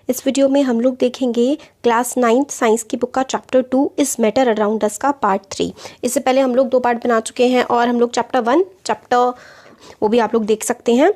इस वीडियो में हम लोग देखेंगे क्लास 9th साइंस की बुक का chapter 2 is matter around us का पार्ट 3। इससे पहले हम लोग 2 पार्ट बना चुके हैं और हम लोग चैप्टर 1 वो भी आप लोग देख सकते हैं।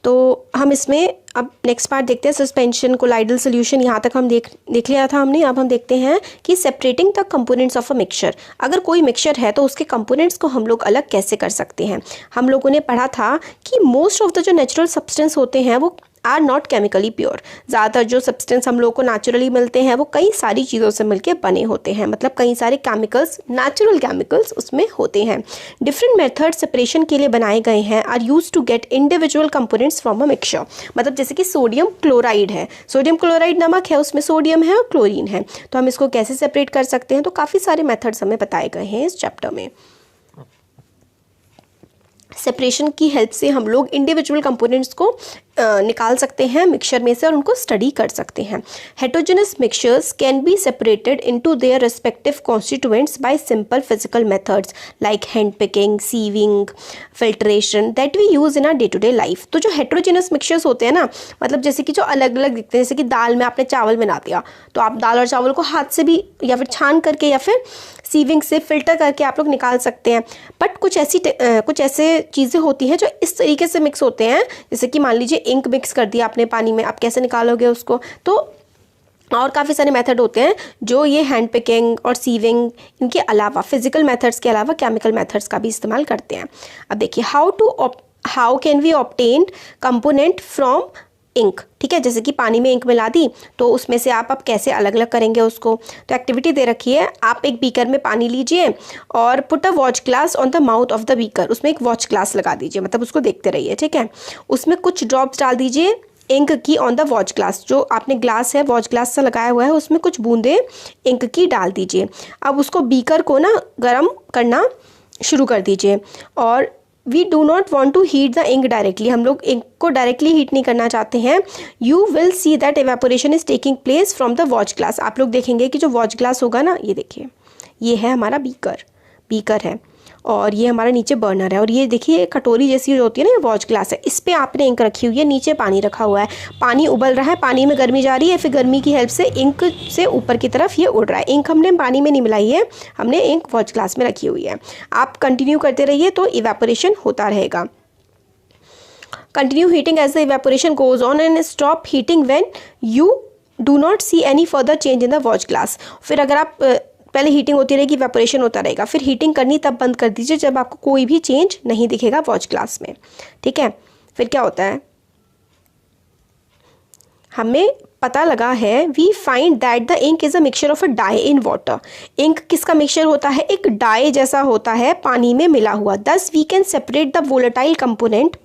तो हम इसमें अब नेक्स्ट पार्ट देखते हैं, सस्पेंशन कोलाइडल सोल्यूशन। यहाँ तक हम देख लिया था हमने। अब हम देखते हैं कि separating the components of a mixture. अगर कोई मिक्सचर है तो उसके कंपोनेंट्स को हम लोग अलग कैसे कर सकते हैं। हम लोगों ने पढ़ा था कि मोस्ट ऑफ द जो नेचुरल सब्सटेंस होते हैं वो आर नॉट केमिकली प्योर। ज़्यादातर जो सब्सटेंस हम लोग को नेचुरली मिलते हैं वो कई सारी चीज़ों से मिलके बने होते हैं, मतलब कई सारे केमिकल्स, नेचुरल केमिकल्स उसमें होते हैं। डिफरेंट मेथड सेपरेशन के लिए बनाए गए हैं, are use to get individual components from a mixture. मतलब जैसे कि सोडियम क्लोराइड है, सोडियम क्लोराइड नमक है, उसमें सोडियम है और क्लोरीन है, तो हम इसको कैसे सेपरेट कर सकते हैं। तो काफ़ी सारे मेथड्स हमें बताए गए हैं इस चैप्टर में। सेपरेशन की हेल्प से हम लोग इंडिविजुअल कंपोनेंट्स को निकाल सकते हैं मिक्सचर में से और उनको स्टडी कर सकते हैं। Heterogeneous mixtures can be separated into their respective constituents by simple physical methods like hand picking, sieving, filtration that we use in our day to day life. तो जो हेटेरोजेनस मिक्सचर्स होते हैं ना, मतलब जैसे कि जो अलग अलग दिखते हैं, जैसे कि दाल में आपने चावल बना दिया तो आप दाल और चावल को हाथ से भी या फिर छान करके या फिर सीविंग से फिल्टर करके आप लोग निकाल सकते हैं। बट कुछ ऐसे चीज़ें होती हैं जो इस तरीके से मिक्स होते हैं, जैसे कि मान लीजिए इंक मिक्स कर दिया आपने पानी में, आप कैसे निकालोगे उसको। तो और काफ़ी सारे मेथड होते हैं जो ये हैंड पिकिंग और सीविंग, इनके अलावा फिजिकल मेथड्स के अलावा केमिकल मेथड्स का भी इस्तेमाल करते हैं। अब देखिए how can we obtain component from ink. ठीक है, जैसे कि पानी में इंक मिला दी तो उसमें से आप अब कैसे अलग अलग करेंगे उसको। तो एक्टिविटी दे रखी है, आप एक बीकर में पानी लीजिए और put a watch glass on the mouth of the beaker. उसमें एक वॉच ग्लास लगा दीजिए, मतलब उसको देखते रहिए। ठीक है, उसमें कुछ ड्रॉप्स डाल दीजिए इंक की ऑन द वॉच ग्लास। जो आपने ग्लास है वॉच ग्लास से लगाया हुआ है उसमें कुछ बूंदे इंक की डाल दीजिए। अब उसको बीकर को ना गर्म करना शुरू कर दीजिए। और we do not want to heat the ink directly, हम लोग इंक को डायरेक्टली हीट नहीं करना चाहते हैं। You will see that evaporation is taking place from the watch glass. आप लोग देखेंगे कि जो वॉच ग्लास होगा ना, ये देखिए ये है हमारा बीकर है और ये हमारा नीचे बर्नर है। और ये देखिए कटोरी जैसी जो होती है ना, ये वॉच ग्लास है, इस पे आपने इंक रखी हुई है, नीचे पानी रखा हुआ है, पानी उबल रहा है, पानी में गर्मी जा रही है, फिर गर्मी की हेल्प से इंक से ऊपर की तरफ ये उड़ रहा है। इंक हमने पानी में नहीं मिलाई है, हमने इंक वॉच ग्लास में रखी हुई है। आप कंटिन्यू करते रहिए तो इवेपोरेशन होता रहेगा। Continue heating as the evaporation goes on and stop heating when you do not see any further change in the watch glass. फिर अगर आप पहले हीटिंग होती रहेगी, इवेपोरेशन होता रहेगा, फिर हीटिंग करनी तब बंद कर दीजिए जब आपको कोई भी चेंज नहीं दिखेगा वॉच ग्लास में। ठीक है, फिर क्या होता है, हमें पता लगा है we find that the ink is a mixture of a dye in water. Ink किसका मिक्सचर होता है, एक डाई जैसा होता है पानी में मिला हुआ। Thus we can separate the volatile component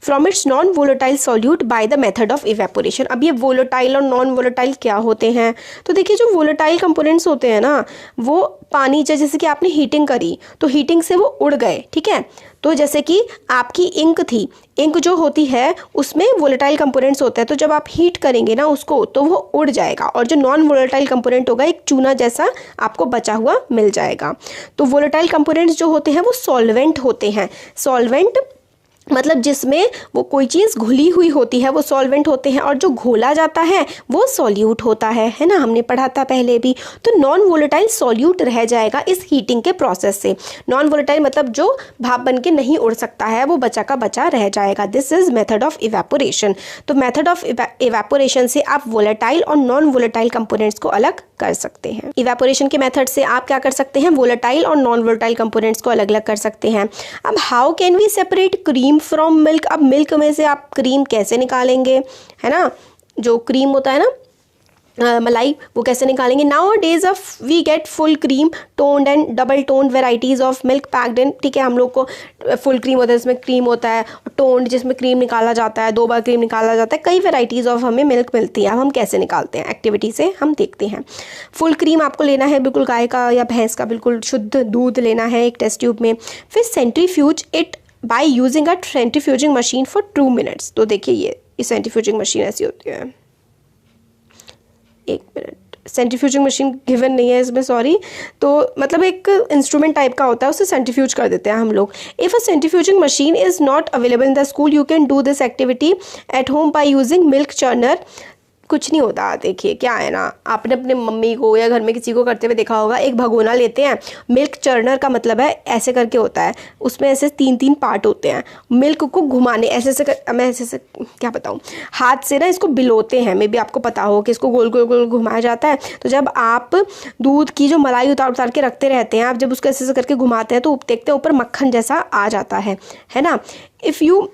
from its non volatile solute by the method of evaporation. अब ये वोलेटाइल और नॉन वोलेटाइल क्या होते हैं, तो देखिए जो वोलेटाइल कंपोनेंट्स होते हैं ना, वो पानी जैसे कि आपने हीटिंग करी तो हीटिंग से वो उड़ गए। ठीक है, तो जैसे कि आपकी इंक थी, इंक जो होती है उसमें वोलेटाइल कंपोनेंट्स होते हैं, तो जब आप हीट करेंगे ना उसको तो वो उड़ जाएगा। और जो नॉन वोलेटाइल कंपोनेंट होगा एक चूना जैसा आपको बचा हुआ मिल जाएगा। तो वोलेटाइल कंपोनेंट्स जो होते हैं वो सॉल्वेंट होते हैं। सॉल्वेंट मतलब जिसमें वो कोई चीज़ घुली हुई होती है वो सॉल्वेंट होते हैं, और जो घोला जाता है वो सॉल्यूट होता है ना, हमने पढ़ा था पहले भी। तो नॉन वोलेटाइल सॉल्यूट रह जाएगा इस हीटिंग के प्रोसेस से। नॉन वोलेटाइल मतलब जो भाप बन के नहीं उड़ सकता है वो बचा का बचा रह जाएगा। This is method of evaporation. तो मेथड ऑफ इवेपोरेशन से आप वोलेटाइल और नॉन वोलेटाइल कंपोनेंट्स को अलग कर सकते हैं। इवेपोरेशन के मेथड से आप क्या कर सकते हैं, वोलेटाइल और नॉन वोलेटाइल कंपोनेंट्स को अलग अलग कर सकते हैं। अब how can we separate cream from milk. अब मिल्क में से आप क्रीम कैसे निकालेंगे, है ना, जो क्रीम होता है ना मलाई, वो कैसे निकालेंगे। Nowadays of we get full cream, toned and double toned varieties of milk packed in. ठीक है, हम लोग को फुल क्रीम होता है, इसमें क्रीम होता है, टोन्ड जिसमें क्रीम निकाला जाता है, 2 बार क्रीम निकाला जाता है, कई वेराइटीज़ ऑफ हमें मिल्क मिलती है। अब हम कैसे निकालते हैं, एक्टिविटी से हम देखते हैं। फुल क्रीम आपको लेना है, बिल्कुल गाय का या भैंस का बिल्कुल शुद्ध दूध लेना है एक टेस्ट ट्यूब में। फिर centrifuge it by using a centrifuging machine for 2 minutes. तो देखिए ये सेंट्रीफ्यूजिंग मशीन ऐसी होती है, 1 मिनट, सेंट्रीफ्यूजिंग मशीन गिवन नहीं है इसमें, सॉरी। तो मतलब एक इंस्ट्रूमेंट टाइप का होता है, उसे सेंट्रीफ्यूज कर देते हैं हम लोग। If a centrifuging machine is not available in the school, you can do this activity at home by using milk churner कुछ नहीं होता। देखिए क्या है ना, आपने अपने मम्मी को या घर में किसी को करते हुए देखा होगा, एक भगोना लेते हैं, मिल्क चर्नर का मतलब है ऐसे करके होता है, उसमें ऐसे 3-3 पार्ट होते हैं, मिल्क को घुमाने मैं ऐसे क्या बताऊँ, हाथ से ना इसको बिलोते हैं, मे बी आपको पता हो कि इसको गोल गोल गोल घुमाया जाता है। तो जब आप दूध की जो मलाई उतार उतार के रखते रहते हैं, आप जब उसको ऐसे करके घुमाते हैं तो देखते हैं ऊपर मक्खन जैसा आ जाता है ना। If you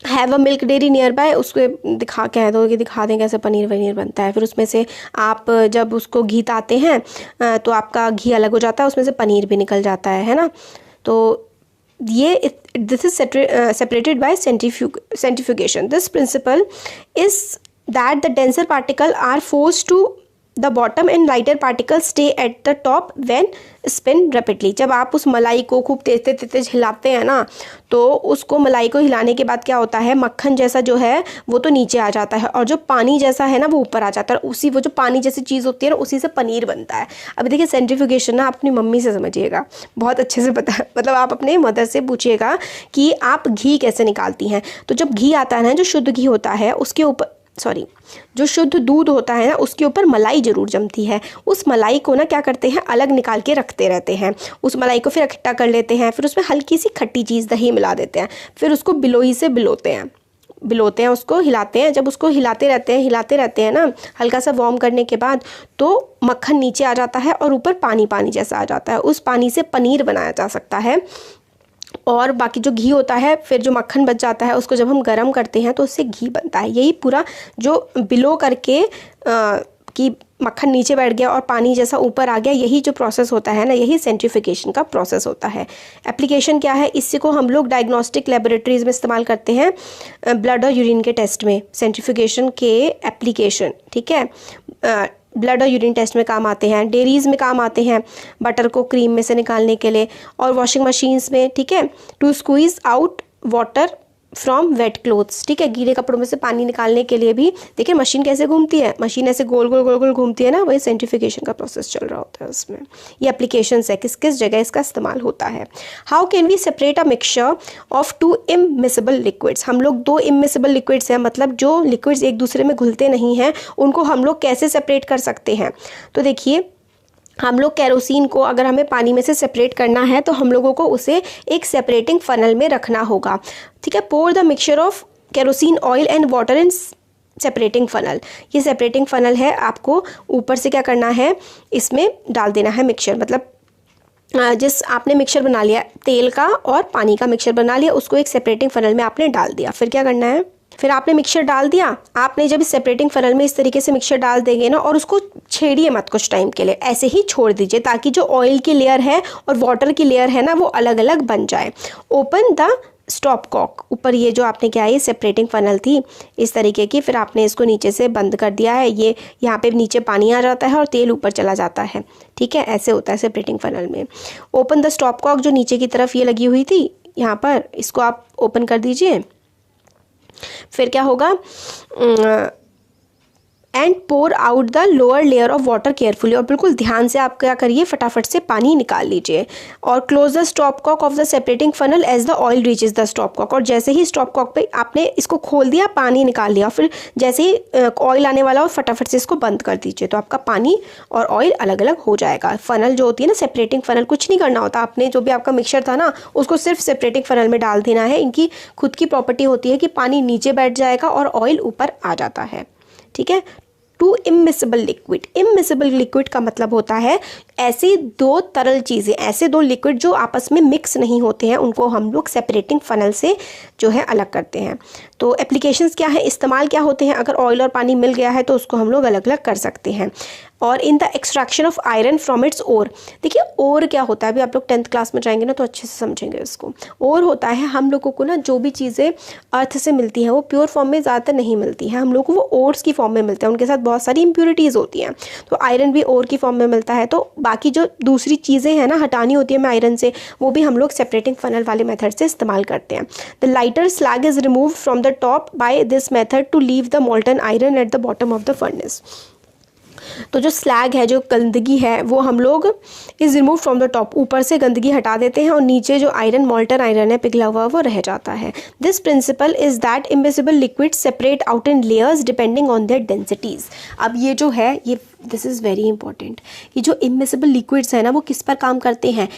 have a milk dairy near by, उसको दिखा कह दो कि दिखा दें कैसे पनीर वनीर बनता है। फिर उसमें से आप जब उसको घी ताते हैं तो आपका घी अलग हो जाता है, उसमें से पनीर भी निकल जाता है ना। तो ये this is separated by centrifugation. This principle is that the denser particle are forced to the bottom and lighter particle stay at the top when spin rapidly. जब आप उस मलाई को खूब तेज तेज हिलाते हैं ना, तो उसको मलाई को हिलाने के बाद क्या होता है, मक्खन जैसा जो है वो तो नीचे आ जाता है और जो पानी जैसा है ना वो ऊपर आ जाता है। उसी वो जो पानी जैसी चीज़ होती है ना, उसी से पनीर बनता है। अभी देखिए सेंट्रीफ्यूगेशन ना अपनी मम्मी से समझिएगा, बहुत अच्छे से पता है, मतलब आप अपने मदर से पूछिएगा कि आप घी कैसे निकालती हैं। तो जब घी आता है ना, जो शुद्ध घी होता है उसके ऊपर जो शुद्ध दूध होता है ना, उसके ऊपर मलाई जरूर जमती है। उस मलाई को ना क्या करते हैं, अलग निकाल के रखते रहते हैं। उस मलाई को फिर इकट्ठा कर लेते हैं, फिर उसमें हल्की सी खट्टी चीज़ दही मिला देते हैं, फिर उसको बिलोई से बिलोते हैं, उसको हिलाते हैं। जब उसको हिलाते रहते हैं ना, हल्का सा वार्म करने के बाद, तो मक्खन नीचे आ जाता है और ऊपर पानी पानी जैसा आ जाता है। उस पानी से पनीर बनाया जा सकता है। और बाकी जो घी होता है, फिर जो मक्खन बच जाता है, उसको जब हम गर्म करते हैं तो उससे घी बनता है। यही पूरा जो बिलो करके कि मक्खन नीचे बैठ गया और पानी जैसा ऊपर आ गया, यही जो प्रोसेस होता है ना, यही सेंट्रीफिकेशन का प्रोसेस होता है। एप्लीकेशन क्या है, इससे को हम लोग डायग्नोस्टिक लेबोरेटरीज में इस्तेमाल करते हैं, ब्लड और यूरिन के टेस्ट में सेंट्रीफिकेशन के एप्लीकेशन, ठीक है। ब्लड और यूरिन टेस्ट में काम आते हैं, डेयरीज में काम आते हैं बटर को क्रीम में से निकालने के लिए, और वॉशिंग मशीन्स में, ठीक है, to squeeze out water from wet clothes, ठीक है, गीले कपड़ों में से पानी निकालने के लिए भी। देखिए मशीन कैसे घूमती है, मशीन ऐसे गोल गोल गोल गोल घूमती है ना, वही सेंट्रीफिकेशन का प्रोसेस चल रहा होता है उसमें। ये एप्लीकेशंस है, किस किस जगह इसका इस्तेमाल होता है। How can we separate a mixture of 2 immiscible liquids. हम लोग 2 इममिसिबल लिक्विड्स हैं, मतलब जो लिक्विड्स एक दूसरे में घुलते नहीं हैं, उनको हम लोग कैसे सेपरेट कर सकते हैं। तो देखिए हम लोग केरोसिन को अगर हमें पानी में से सेपरेट करना है तो हम लोगों को उसे एक सेपरेटिंग फनल में रखना होगा, ठीक है। Pour the mixture of kerosene oil and water in separating funnel. ये सेपरेटिंग फनल है, आपको ऊपर से क्या करना है, इसमें डाल देना है मिक्सचर। मतलब जिस आपने मिक्सचर बना लिया तेल का और पानी का मिक्सचर बना लिया, उसको एक सेपरेटिंग फनल में आपने डाल दिया। फिर क्या करना है, फिर आपने मिक्सचर डाल दिया, आपने जब इस सेपरेटिंग फनल में इस तरीके से मिक्सचर डाल देंगे ना, और उसको छेड़िए मत कुछ टाइम के लिए, ऐसे ही छोड़ दीजिए ताकि जो ऑयल की लेयर है और वाटर की लेयर है ना, वो अलग अलग बन जाए। ओपन द स्टॉप कॉक, ऊपर ये जो आपने क्या है, ये सेपरेटिंग फनल थी इस तरीके की, फिर आपने इसको नीचे से बंद कर दिया है। ये यहाँ पे नीचे पानी आ जाता है और तेल ऊपर चला जाता है, ठीक है, ऐसे होता है सेपरेटिंग फनल में। ओपन द स्टॉप कॉक, जो नीचे की तरफ ये लगी हुई थी यहाँ पर, इसको आप ओपन कर दीजिए। फिर क्या होगा, and pour out the lower layer of water carefully, और बिल्कुल ध्यान से आप क्या करिए, फटाफट से पानी निकाल लीजिए। और close the stopcock of the separating funnel as the oil reaches the stopcock, और जैसे ही स्टॉप कॉक पे आपने इसको खोल दिया, पानी निकाल लिया, फिर जैसे ही ऑयल आने वाला हो फटाफट से इसको बंद कर दीजिए, तो आपका पानी और ऑयल अलग अलग हो जाएगा। फनल जो होती है ना, सेपरेटिंग फनल, कुछ नहीं करना होता, आपने जो भी आपका मिक्सचर था ना, उसको सिर्फ सेपरेटिंग फनल में डाल देना है। इनकी खुद की प्रॉपर्टी होती है कि पानी नीचे बैठ जाएगा और ऑयल ऊपर आ जाता है, ठीक है। 2 इममिसिबल लिक्विड, इममिसिबल लिक्विड का मतलब होता है ऐसी 2 तरल चीज़ें, ऐसे 2 लिक्विड जो आपस में मिक्स नहीं होते हैं, उनको हम लोग सेपरेटिंग फनल से जो है अलग करते हैं। तो एप्लीकेशंस क्या है, इस्तेमाल क्या होते हैं, अगर ऑयल और पानी मिल गया है तो उसको हम लोग अलग अलग कर सकते हैं। और in the extraction of iron from its ore, देखिए ओर क्या होता है, अभी आप लोग 10th क्लास में जाएंगे ना तो अच्छे से समझेंगे इसको। ओर होता है, हम लोगों को ना जो भी चीज़ें अर्थ से मिलती हैं वो प्योर फॉर्म में ज़्यादातर नहीं मिलती हैं, हम लोग को वो ओर्स की फॉर्म में मिलते हैं, उनके साथ बहुत सारी इम्प्योरिटीज़ होती हैं। तो आयरन भी ओर की फॉर्म में मिलता है, तो बाकी जो दूसरी चीज़ें हैं ना हटानी होती है हमें आयरन से, वो भी हम लोग सेपरेटिंग फनल वाले मेथड से इस्तेमाल करते हैं। The lighter slag is remove from the top by this method to leave the molten iron at the bottom of the furnace. तो जो स्लैग है, जो गंदगी है, वो हम लोग is remove from the top, ऊपर से गंदगी हटा देते हैं और नीचे जो आयरन, मॉल्टन आयरन है पिघला हुआ, वो रह जाता है। This principle is that immiscible liquid separate out in layers depending on their densities. अब ये जो है, ये दिस इज़ वेरी इंपॉर्टेंट, ये जो इमिसिबल लिक्विड्स है ना, वो किस पर काम करते हैं?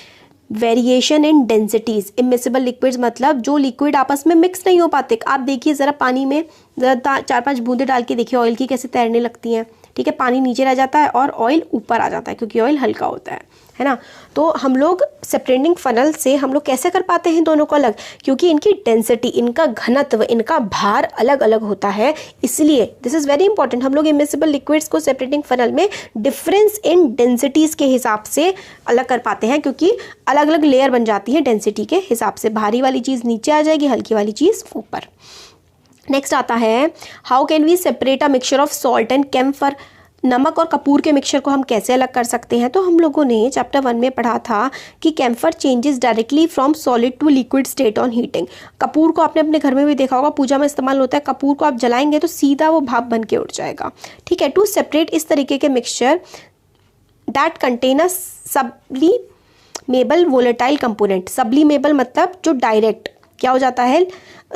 Variation in densities. Immiscible liquids मतलब जो लिक्विड आपस में मिक्स नहीं हो पाते। आप देखिए ज़रा पानी में ज़रा 4-5 बूंदे डाल के देखिए ऑयल की, कैसे तैरने लगती हैं। ठीक है, पानी नीचे रह जाता है और ऑयल ऊपर आ जाता है, क्योंकि ऑयल हल्का होता है ना। तो हम लोग सेपरेटिंग फनल से हम लोग कैसे कर पाते हैं दोनों को अलग? क्योंकि इनकी डेंसिटी, इनका घनत्व, इनका भार अलग अलग होता है। इसलिए दिस इज़ वेरी इंपॉर्टेंट, हम लोग इमिसिबल लिक्विड्स को सेपरेटिंग फनल में डिफरेंस इन डेंसिटीज़ के हिसाब से अलग कर पाते हैं, क्योंकि अलग अलग लेयर बन जाती है डेंसिटी के हिसाब से। भारी वाली चीज़ नीचे आ जाएगी, हल्की वाली चीज़ ऊपर। नेक्स्ट आता है, how can we separate a mixture of salt and camphor. नमक और कपूर के मिक्सचर को हम कैसे अलग कर सकते हैं? तो हम लोगों ने चैप्टर 1 में पढ़ा था कि camphor changes directly from solid to liquid state on heating. कपूर को आपने अपने घर में भी देखा होगा, पूजा में इस्तेमाल होता है। कपूर को आप जलाएंगे तो सीधा वो भाप बन के उठ जाएगा। ठीक है, टू सेपरेट इस तरीके के mixture that contain a sublimable volatile component. Sublimable मतलब जो डायरेक्ट क्या हो जाता है,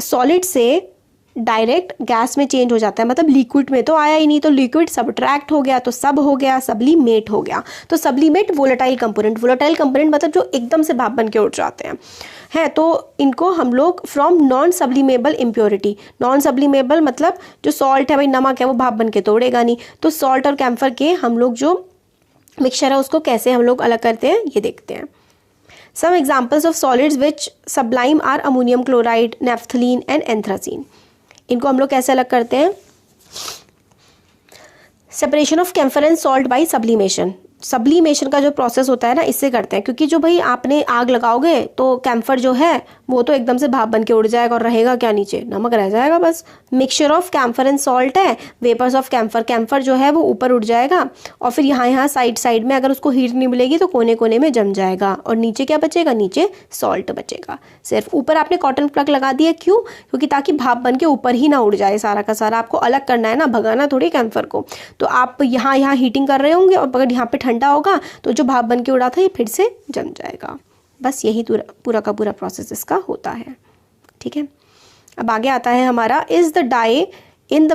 सॉलिड से डायरेक्ट गैस में चेंज हो जाता है, मतलब लिक्विड में तो आया ही नहीं, तो लिक्विड सब्ट्रैक्ट हो गया, तो सब हो गया, सब्लिमेट हो गया। तो sublimate volatile component, volatile component मतलब जो एकदम से भाप बन के उठ जाते हैं तो इनको हम लोग from non sublimable impurity. Non sublimable मतलब जो सॉल्ट है, भाई नमक है, वो भाप बन के तोड़ेगा नहीं। तो सॉल्ट और कैम्फर के हम लोग जो मिक्सचर है उसको कैसे हम लोग अलग करते हैं, ये देखते हैं। Some examples of solids which sublime are ammonium chloride, naphthalene and anthracene. इनको हम लोग कैसे अलग करते हैं? Separation of camphor and salt by sublimation. Sublimation का जो प्रोसेस होता है ना, इससे करते हैं, क्योंकि जो भाई आपने आग लगाओगे तो कैम्फर जो है वो तो एकदम से भाप बन के उड़ जाएगा और रहेगा क्या नीचे? नमक रह जाएगा बस। Mixture of camphor and salt है, वेपर्स ऑफ कैम्फर, कैम्फर जो है वो ऊपर उड़ जाएगा और फिर यहाँ साइड में अगर उसको हीट नहीं मिलेगी तो कोने कोने में जम जाएगा और नीचे क्या बचेगा? नीचे सॉल्ट बचेगा। सिर्फ ऊपर आपने कॉटन प्लग लगा दिया, क्यों? क्योंकि ताकि भाप बन के ऊपर ही ना उड़ जाए सारा का सारा। आपको अलग करना है ना, भगाना थोड़ी कैम्फर को। तो आप यहाँ हीटिंग कर रहे होंगे और अगर यहाँ पे ठंडा होगा तो जो भाप बन के उड़ा था ये फिर से जम जाएगा। बस यही पूरा का पूरा प्रोसेस इसका होता है। ठीक है, अब आगे आता है हमारा, is the dye in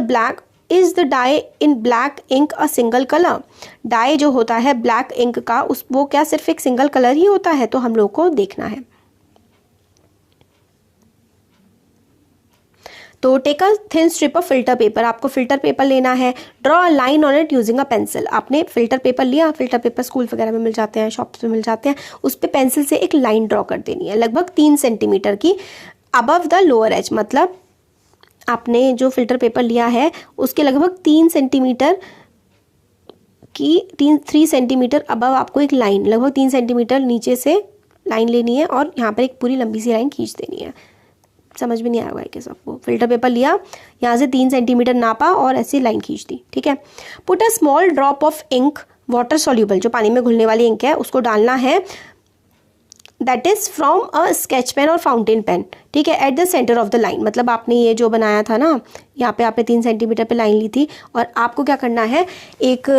black ink a single colour. Dye जो होता है ब्लैक इंक का, वो क्या सिर्फ एक सिंगल कलर ही होता है? तो हम लोग को देखना है। तो take a thin strip of filter paper, आपको फिल्टर पेपर लेना है। Draw a line on it using a pencil. आपने फिल्टर पेपर लिया, फिल्टर पेपर स्कूल वगैरह में मिल जाते हैं, शॉप्स में मिल जाते हैं, उस पर पेंसिल से एक लाइन ड्रॉ कर देनी है लगभग 3 सेंटीमीटर की, अबव द लोअर एज। मतलब आपने जो फिल्टर पेपर लिया है उसके लगभग 3 सेंटीमीटर की 3 सेंटीमीटर अबव आपको एक लाइन, लगभग 3 सेंटीमीटर नीचे से लाइन लेनी है और यहाँ पर एक पूरी लंबी सी लाइन खींच देनी है। समझ में नहीं आया कि सबको? फिल्टर पेपर लिया, यहाँ से 3 सेंटीमीटर नापा और ऐसी लाइन खींच दी। ठीक है, put a small drop of ink, water soluble, जो पानी में घुलने वाली इंक है उसको डालना है, that is from a sketch pen और फाउंटेन पेन। ठीक है, at the centre of the line. मतलब आपने ये जो बनाया था ना, यहाँ पे आपने 3 सेंटीमीटर पे लाइन ली थी और आपको क्या करना है, एक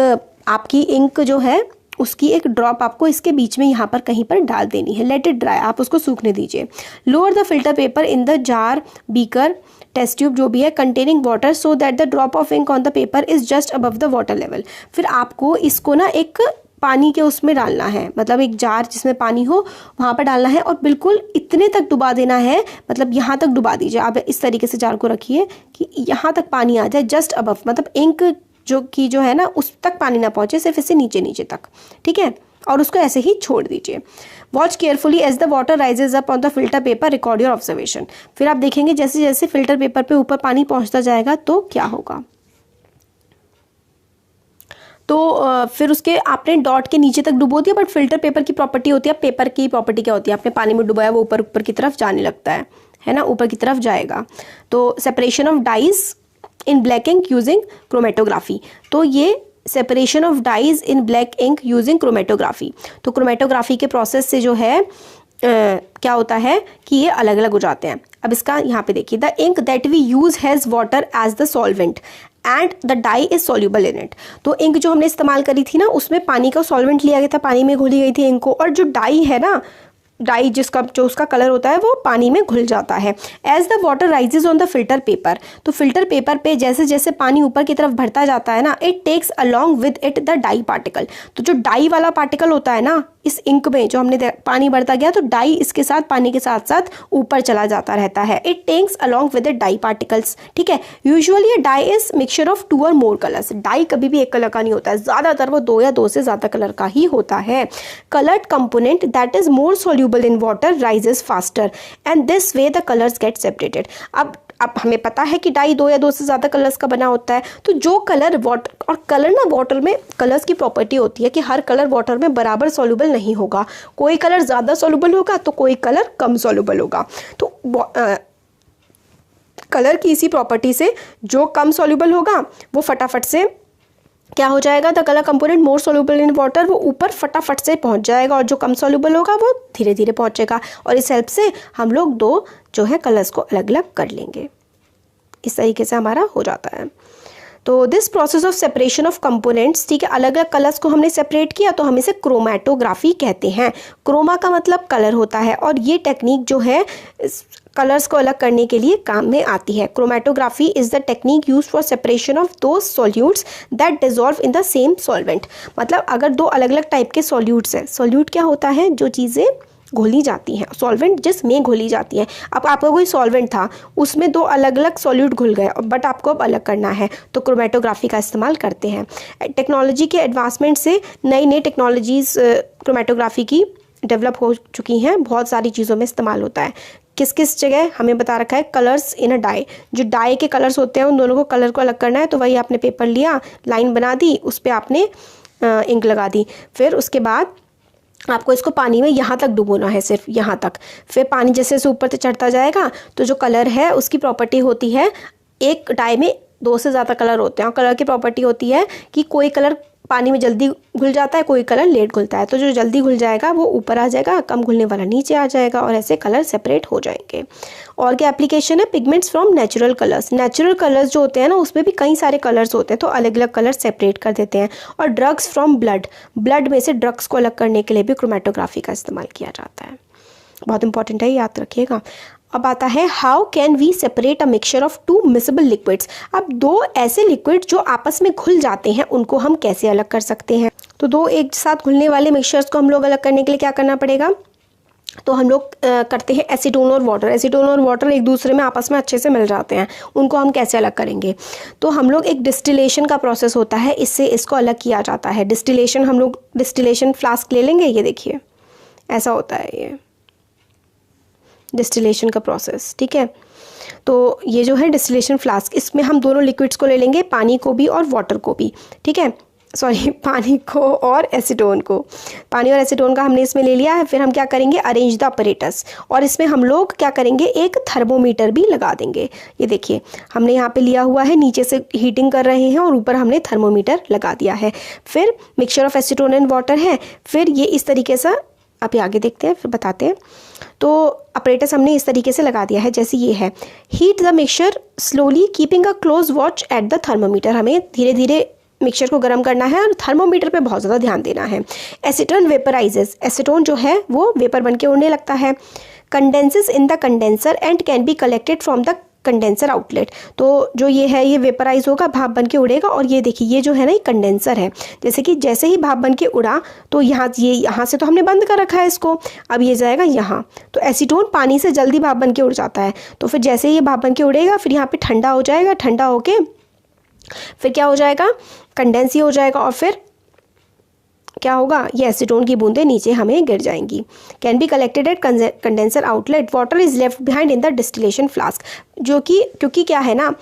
आपकी इंक जो है उसकी एक ड्रॉप आपको इसके बीच में यहाँ पर कहीं पर डाल देनी है। लेट इट ड्राई, आप उसको सूखने दीजिए। Lower the filter paper in the jar, beaker, test tube जो भी है, containing water, so that the drop of ink on the paper is just above the water level. फिर आपको इसको ना एक पानी के उसमें डालना है, मतलब एक जार जिसमें पानी हो वहाँ पर डालना है और बिल्कुल इतने तक डुबा देना है, मतलब यहाँ तक डुबा दीजिए। आप इस तरीके से जार को रखिए कि यहाँ तक पानी आ जाए, जस्ट अबव, मतलब इंक जो है ना उस तक पानी ना पहुँचे, सिर्फ इससे नीचे तक। ठीक है, और उसको ऐसे ही छोड़ दीजिए। Watch carefully as the water rises up on the filter paper, record your observation. फिर आप देखेंगे जैसे जैसे फिल्टर पेपर पे ऊपर पानी पहुँचता जाएगा तो क्या होगा। तो फिर उसके आपने डॉट के नीचे तक डुबो दिया, बट फिल्टर पेपर की प्रॉपर्टी होती है, पेपर की प्रॉपर्टी क्या होती है, आपने पानी में डुबाया वो ऊपर की तरफ जाने लगता है ना, ऊपर की तरफ जाएगा। तो separation of dyes in black ink using chromatography. तो ये separation of dyes in black ink using chromatography, तो क्रोमेटोग्राफी के प्रोसेस से जो है क्या होता है कि ये अलग अलग हो जाते हैं। अब इसका यहाँ पे देखिए, the ink that we use has water as the solvent. And the dye is soluble in it. तो इंक जो हमने इस्तेमाल करी थी ना, उसमें पानी का सॉल्वेंट लिया गया था, पानी में घुली गई थी इंक को, और जो डाई है ना, डाई जो उसका कलर होता है वो पानी में घुल जाता है। As the water rises on the filter paper, तो फिल्टर पेपर पे जैसे जैसे पानी ऊपर की तरफ बढ़ता जाता है ना, it takes along with it the dye particle. तो जो डाई वाला पार्टिकल होता है ना इस इंक में, जो हमने पानी बढ़ता गया तो डाई इसके साथ पानी के साथ साथ ऊपर चला जाता रहता है। It takes along with the dye particles, ठीक है। Usually dye is mixture of 2 और मोर कलर्स। डाई कभी भी एक कलर का नहीं होता है, ज़्यादातर वो 2 या 2 से ज़्यादा कलर का ही होता है। Coloured component that is more soluble in water rises faster and this way the colors get separated। अब हमें पता है कि डाई 2 या 2 से ज़्यादा कलर्स का बना होता है, तो जो कलर वाटर, और कलर ना वाटर में कलर्स की प्रॉपर्टी होती है कि हर कलर वाटर में बराबर सॉल्युबल नहीं होगा, कोई कलर ज़्यादा सॉल्युबल होगा तो कोई कलर कम सॉल्युबल होगा। तो कलर की इसी प्रॉपर्टी से जो कम सॉल्युबल होगा वो फटाफट से क्या हो जाएगा, the colour component more soluble in water, वो ऊपर फटाफट से पहुंच जाएगा, और जो कम सोल्यूबल होगा वो धीरे धीरे पहुंचेगा। और इस हेल्प से हम लोग 2 जो है कलर्स को अलग अलग कर लेंगे। इस तरीके से हमारा हो जाता है। तो this process of separation of components, ठीक है, अलग अलग कलर्स को हमने सेपरेट किया तो हम इसे क्रोमैटोग्राफी कहते हैं। क्रोमा का मतलब कलर होता है, और ये टेक्निक जो है कलर्स को अलग करने के लिए काम में आती है। Chromatography is the technique use for separation of those solutes that dissolve in the same solvent. मतलब अगर 2 अलग अलग टाइप के सॉल्यूट्स हैं, सॉल्यूट क्या होता है, जो चीज़ें घोली जाती हैं, सॉल्वेंट जिसमें घोली जाती हैं। अब आपका कोई सॉल्वेंट था, उसमें 2 अलग अलग सॉल्यूट घुल गए, बट आपको अब अलग करना है, तो क्रोमैटोग्राफी का इस्तेमाल करते हैं। टेक्नोलॉजी के एडवांसमेंट से नई नई टेक्नोलॉजीज़ क्रोमैटोग्राफी की डेवलप हो चुकी हैं, बहुत सारी चीज़ों में इस्तेमाल होता है। किस किस जगह हमें बता रखा है, कलर्स इन अ डाई, जो डाई के कलर्स होते हैं उन दोनों को कलर को अलग करना है, तो वही आपने पेपर लिया, लाइन बना दी, उस पर आपने इंक लगा दी, फिर उसके बाद आपको इसको पानी में यहाँ तक डुबोना है, सिर्फ यहाँ तक। फिर पानी जैसे जैसे ऊपर से चढ़ता जाएगा तो जो कलर है उसकी प्रॉपर्टी होती है, एक डाई में 2 से ज़्यादा कलर होते हैं, और कलर की प्रॉपर्टी होती है कि कोई कलर पानी में जल्दी घुल जाता है, कोई कलर लेट घुलता है। तो जो जल्दी घुल जाएगा वो ऊपर आ जाएगा, कम घुलने वाला नीचे आ जाएगा, और ऐसे कलर सेपरेट हो जाएंगे। और क्या एप्लीकेशन है, pigments from natural colours. Natural colours जो होते हैं ना, उसमें भी कई सारे कलर्स होते हैं, तो अलग अलग कलर सेपरेट कर देते हैं। और ड्रग्स फ्रॉम ब्लड, ब्लड में से ड्रग्स को अलग करने के लिए भी क्रोमैटोग्राफी का इस्तेमाल किया जाता है। बहुत इंपॉर्टेंट है, याद रखिएगा। अब आता है how can we separate a mixture of 2 miscible liquids. अब 2 ऐसे लिक्विड जो आपस में घुल जाते हैं उनको हम कैसे अलग कर सकते हैं। तो 2 एक साथ घुलने वाले मिक्सचर्स को हम लोग अलग करने के लिए क्या करना पड़ेगा, तो हम लोग करते हैं एसीटोन और वाटर। एसीटोन और वाटर एक दूसरे में आपस में अच्छे से मिल जाते हैं, उनको हम कैसे अलग करेंगे, तो हम लोग एक डिस्टिलेशन का प्रोसेस होता है, इससे इसको अलग किया जाता है। डिस्टिलेशन, हम लोग डिस्टिलेशन फ्लास्क ले लेंगे, ये देखिए ऐसा होता है ये डिस्टिलेशन का प्रोसेस, ठीक है। तो ये जो है डिस्टिलेशन फ्लास्क, इसमें हम दोनों लिक्विड्स को ले लेंगे, पानी को भी और वाटर को भी, ठीक है, सॉरी पानी को और एसीटोन को, पानी और एसीटोन का हमने इसमें ले लिया है। फिर हम क्या करेंगे, अरेंज द अपरेटस, और इसमें हम लोग क्या करेंगे, एक थर्मोमीटर भी लगा देंगे। ये देखिए हमने यहाँ पे लिया हुआ है, नीचे से हीटिंग कर रहे हैं और ऊपर हमने थर्मोमीटर लगा दिया है। फिर mixture of acetone and water है, फिर ये इस तरीके से, अभी आगे देखते हैं फिर बताते हैं। तो अपरेटस हमने इस तरीके से लगा दिया है, जैसे ये है। Heat the mixture slowly keeping a close watch at the thermometer, हमें धीरे धीरे मिक्सचर को गर्म करना है और थर्मोमीटर पे बहुत ज़्यादा ध्यान देना है। एसीटोन वेपराइजेस, एसीटोन जो है वो वेपर बन के उड़ने लगता है। Condenses in the condenser and can be collected from the condenser outlet, तो जो ये है ये वेपराइज होगा, भाप बन के उड़ेगा। और ये देखिए ये जो है ना, ये कंडेंसर है, जैसे कि जैसे ही भाप बन के उड़ा तो यहाँ से तो हमने बंद कर रखा है इसको, अब ये जाएगा यहाँ, तो एसीटोन पानी से जल्दी भाप बन के उड़ जाता है। तो फिर जैसे ही ये भाप बन के उड़ेगा, फिर यहाँ पे ठंडा हो जाएगा, ठंडा होके फिर क्या हो जाएगा, कंडेंस ही हो जाएगा, और फिर क्या होगा, ये एसीटोन की बूंदें नीचे हमें गिर जाएंगी। Can be collected at condenser outlet, water is left behind in the distillation flask, जो कि क्योंकि क्या है ना,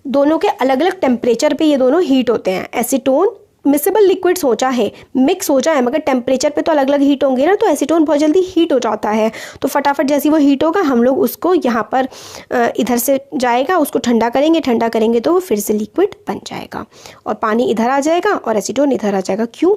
दोनों के अलग अलग टेम्परेचर पे ये दोनों हीट होते हैं। एसीटोन मिक्सेबल लिक्विड्स हो चाहे मिक्स हो जाए, मगर टेम्परेचर पे तो अलग अलग हीट होंगे ना, तो एसीटोन बहुत जल्दी हीट हो जाता है। तो फटाफट जैसी वो हीट होगा, हम लोग उसको यहाँ पर इधर से जाएगा, उसको ठंडा करेंगे तो वो फिर से लिक्विड बन जाएगा, और पानी इधर आ जाएगा और एसीटोन इधर आ जाएगा। क्यों,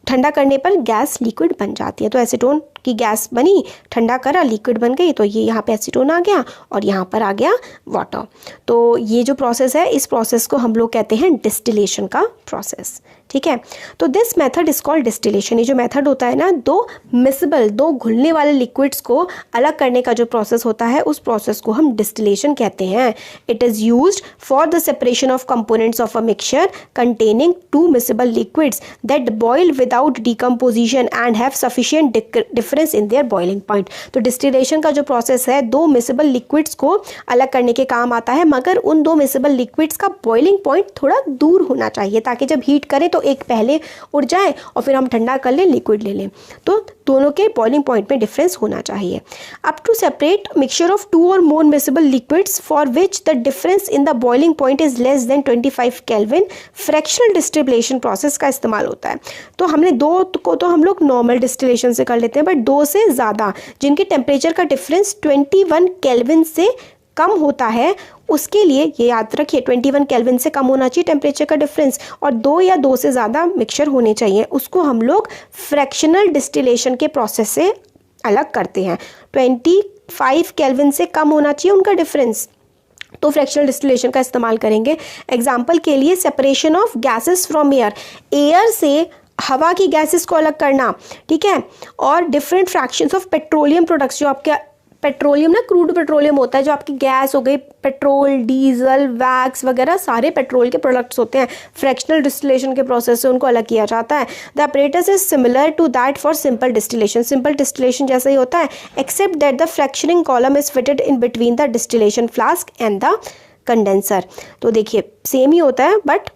ठंडा करने पर गैस लिक्विड बन जाती है, तो एसीटोन की गैस बनी, ठंडा करा, लिक्विड बन गई, तो ये यहाँ पे एसीटोन आ गया और यहाँ पर आ गया वाटर। तो ये जो प्रोसेस है, इस प्रोसेस को हम लोग कहते हैं डिस्टिलेशन का प्रोसेस। ठीक है, तो this method is called distillation. ये जो मेथड होता है ना, दो मिसिबल, दो घुलने वाले लिक्विड्स को अलग करने का जो प्रोसेस होता है, उस प्रोसेस को हम डिस्टिलेशन कहते हैं। It is used for the separation of components of a mixture containing two miscible liquids that boil without decomposition and have sufficient difference in their boiling point. तो डिस्टिलेशन का जो प्रोसेस है, दो miscible liquids को अलग करने के काम आता है, मगर उन दो मिसिबल लिक्विड्स का बॉइलिंग पॉइंट थोड़ा दूर होना चाहिए, ताकि जब हीट करें तो एक पहले उड़ जाए और फिर हम ठंडा कर लें, लिक्विड ले लें। तो दोनों के बॉइलिंग पॉइंट में डिफरेंस होना चाहिए। Up to separate mixture of 2 और more miscible liquids for which the difference in the boiling point is less than 25 kelvin, fractional distillation process का इस्तेमाल होता है। तो हमने दो को तो हम लोग नॉर्मल डिस्टिलेशन से कर लेते हैं, बट दो से ज़्यादा जिनके टेम्परेचर का डिफरेंस 21 केल्विन से कम होता है, उसके लिए ये याद रखिए 21 केल्विन से कम होना चाहिए टेम्परेचर का डिफरेंस, और दो या दो से ज़्यादा मिक्सचर होने चाहिए। उसको हम लोग फ्रैक्शनल डिस्टिलेशन के प्रोसेस से अलग करते हैं। 25 केल्विन से कम होना चाहिए उनका डिफरेंस, तो फ्रैक्शनल डिस्टिलेशन का इस्तेमाल करेंगे। एग्जाम्पल के लिए separation of gases from air, air से हवा की गैसेस को अलग करना, ठीक है, और different fractions of petroleum products, जो आपके पेट्रोलियम ना, क्रूड पेट्रोलियम होता है, जो आपकी गैस हो गई, पेट्रोल, डीजल, वैक्स वगैरह सारे पेट्रोल के प्रोडक्ट्स होते हैं, फ्रैक्शनल डिस्टिलेशन के प्रोसेस से उनको अलग किया जाता है। The apparatus is similar to that for simple distillation, simple distillation जैसा ही होता है, except that the fractioning column is fitted in between the distillation flask and the condenser. तो देखिए सेम ही होता है, बट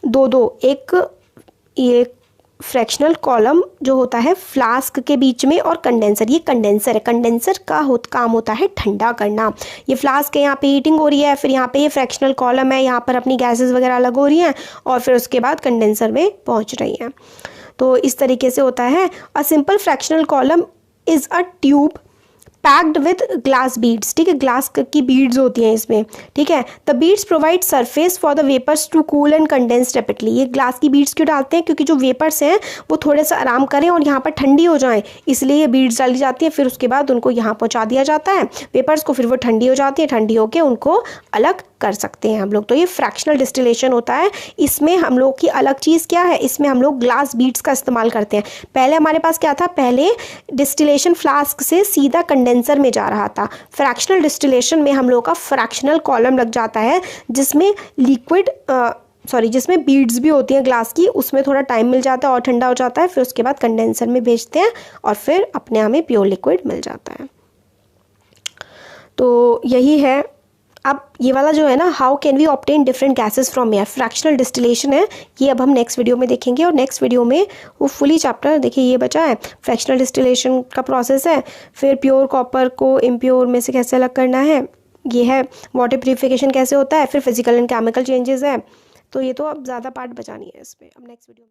दो एक ये फ्रैक्शनल कॉलम जो होता है फ्लास्क के बीच में, और कंडेंसर, ये कंडेंसर है, कंडेंसर का काम होता है ठंडा करना। ये फ्लास्क है, यहाँ पे हीटिंग हो रही है, फिर यहाँ पे ये फ्रैक्शनल कॉलम है, यहाँ पर अपनी गैसेस वगैरह अलग हो रही हैं, और फिर उसके बाद कंडेंसर में पहुँच रही हैं। तो इस तरीके से होता है। A simple fractional column is a tube packed with glass beads, ठीक है, ग्लास की बीड्स होती हैं इसमें, ठीक है। The beads provide surface for the vapours to cool and condense rapidly. ये ग्लास की बीड्स क्यों डालते हैं? क्योंकि जो वेपर्स हैं वो थोड़े सा आराम करें और यहाँ पर ठंडी हो जाएं, इसलिए ये बीड्स डाली जाती है। फिर उसके बाद उनको यहाँ पहुँचा दिया जाता है वेपर्स को, फिर वो ठंडी हो जाती है, ठंडी होकर उनको अलग कर सकते हैं हम लोग। तो ये फ्रैक्शनल डिस्टिलेशन होता है। इसमें हम लोग की अलग चीज़ क्या है, इसमें हम लोग ग्लास बीड्स का इस्तेमाल करते हैं। पहले हमारे पास क्या था, पहले डिस्टिलेशन फ्लास्क से सीधा कंडेंसर में जा रहा था। फ्रैक्शनल डिस्टिलेशन में हम लोग का फ्रैक्शनल कॉलम लग जाता है, जिसमें जिसमें बीड्स भी होती हैं ग्लास की, उसमें थोड़ा टाइम मिल जाता है और ठंडा हो जाता है, फिर उसके बाद कंडेंसर में भेजते हैं और फिर अपने हमें प्योर लिक्विड मिल जाता है। तो यही है। अब ये वाला जो है ना, how can we obtain different gases from air, fractional distillation है, ये अब हम नेक्स्ट वीडियो में देखेंगे। और नेक्स्ट वीडियो में वो फुली चैप्टर देखिए, ये बचा है, फ्रैक्शनल डिस्टिलेशन का प्रोसेस है, फिर प्योर कॉपर को इम्प्योर में से कैसे अलग करना है, ये है वाटर प्यूरिफिकेशन कैसे होता है, फिर फिजिकल एंड केमिकल चेंजेस है। तो ये तो अब ज़्यादा पार्ट बचा नहीं है इसमें, अब नेक्स्ट वीडियो में।